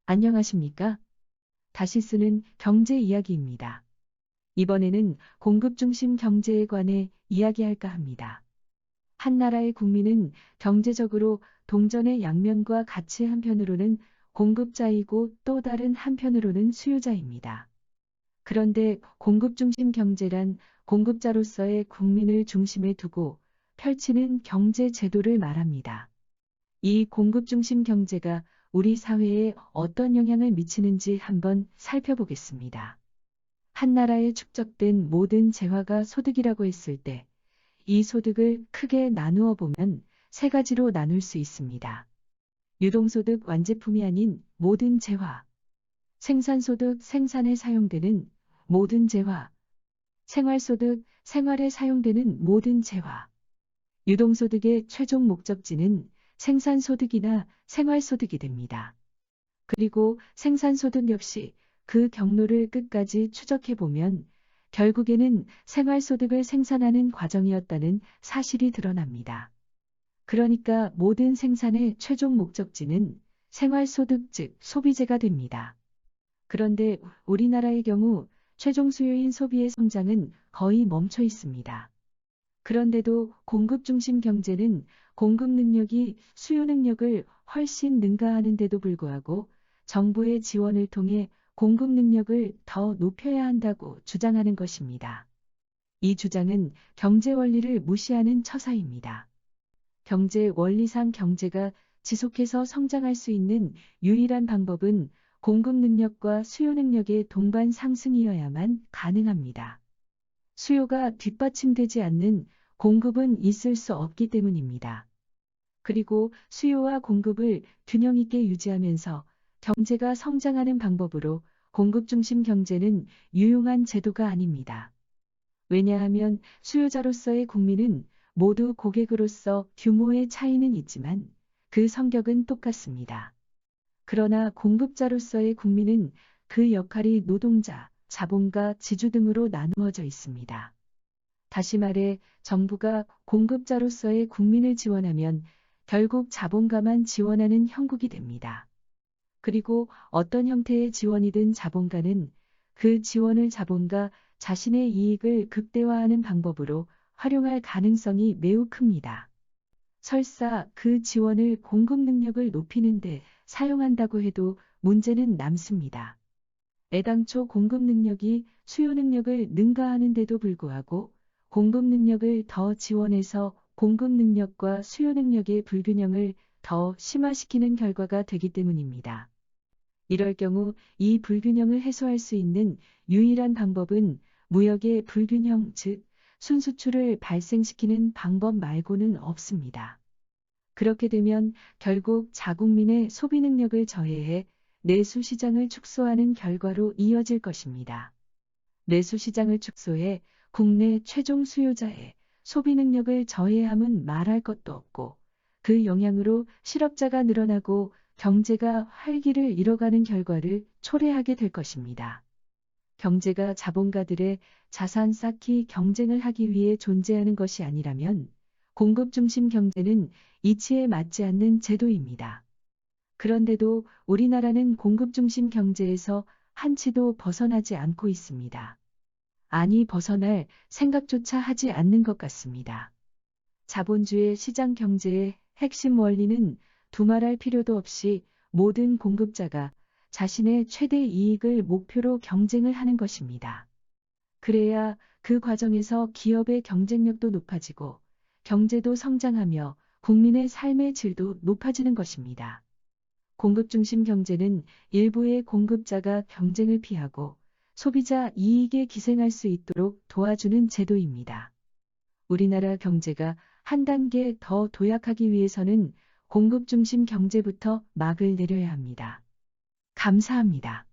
안녕하십니까? 다시 쓰는 경제 이야기입니다. 이번에는 공급 중심 경제에 관해 이야기할까 합니다. 한 나라의 국민은 경제적으로 동전의 양면과 같이 한편으로는 공급자이고 또 다른 한편으로는 수요자입니다. 그런데 공급 중심 경제란 공급자로서의 국민을 중심에 두고 펼치는 경제 제도를 말합니다. 이 공급 중심 경제가 우리 사회에 어떤 영향을 미치는지 한번 살펴보겠습니다. 한 나라에 축적된 모든 재화가 소득이라고 했을 때, 이 소득을 크게 나누어 보면 세 가지로 나눌 수 있습니다. 유동소득 완제품이 아닌 모든 재화, 생산소득 생산에 사용되는 모든 재화, 생활소득 생활에 사용되는 모든 재화. 유동소득의 최종 목적지는 생산소득이나 생활소득이 됩니다. 그리고 생산소득 역시 그 경로를 끝까지 추적해보면 결국에는 생활소득을 생산하는 과정이었다는 사실이 드러납니다. 그러니까 모든 생산의 최종 목적지는 생활소득 즉 소비재가 됩니다. 그런데 우리나라의 경우 최종 수요인 소비의 성장은 거의 멈춰 있습니다. 그런데도 공급 중심 경제는 공급 능력이 수요 능력을 훨씬 능가하는데도 불구하고 정부의 지원을 통해 공급 능력을 더 높여야 한다고 주장하는 것입니다. 이 주장은 경제 원리를 무시하는 처사입니다. 경제 원리상 경제가 지속해서 성장할 수 있는 유일한 방법은 공급 능력과 수요 능력의 동반 상승이어야만 가능합니다. 수요가 뒷받침되지 않는 공급은 있을 수 없기 때문입니다. 그리고 수요와 공급을 균형 있게 유지하면서 경제가 성장하는 방법으로 공급 중심 경제는 유용한 제도가 아닙니다. 왜냐하면 수요자로서의 국민은 모두 고객으로서 규모의 차이는 있지만 그 성격은 똑같습니다. 그러나 공급자로서의 국민은 그 역할이 노동자, 자본가, 지주 등으로 나누어져 있습니다. 다시 말해 정부가 공급자로서의 국민을 지원하면 결국 자본가만 지원하는 형국이 됩니다. 그리고 어떤 형태의 지원이든 자본가는 그 지원을 자본가 자신의 이익을 극대화하는 방법으로 활용할 가능성이 매우 큽니다. 설사 그 지원을 공급 능력을 높이는데 사용한다고 해도 문제는 남습니다. 애당초 공급 능력이 수요 능력을 능가하는데도 불구하고 공급 능력을 더 지원해서 공급 능력과 수요 능력의 불균형을 더 심화시키는 결과가 되기 때문입니다. 이럴 경우 이 불균형을 해소할 수 있는 유일한 방법은 무역의 불균형 즉 순수출을 발생시키는 방법 말고는 없습니다. 그렇게 되면 결국 자국민의 소비 능력을 저해해 내수 시장을 축소하는 결과로 이어질 것입니다. 내수 시장을 축소해 국내 최종 수요자의 소비 능력을 저해함은 말할 것도 없고 그 영향으로 실업자가 늘어나고 경제가 활기를 잃어가는 결과를 초래하게 될 것입니다. 경제가 자본가들의 자산 쌓기 경쟁을 하기 위해 존재하는 것이 아니라면 공급 중심 경제는 이치에 맞지 않는 제도입니다. 그런데도 우리나라는 공급 중심 경제에서 한치도 벗어나지 않고 있습니다. 아니 벗어날 생각조차 하지 않는 것 같습니다. 자본주의 시장 경제의 핵심 원리는 두말할 필요도 없이 모든 공급자가 자신의 최대 이익을 목표로 경쟁을 하는 것입니다. 그래야 그 과정에서 기업의 경쟁력도 높아지고 경제도 성장하며 국민의 삶의 질도 높아지는 것입니다. 공급 중심 경제는 일부의 공급자가 경쟁을 피하고 소비자 이익에 기생할 수 있도록 도와주는 제도입니다. 우리나라 경제가 한 단계 더 도약하기 위해서는 공급 중심 경제부터 막을 내려야 합니다. 감사합니다.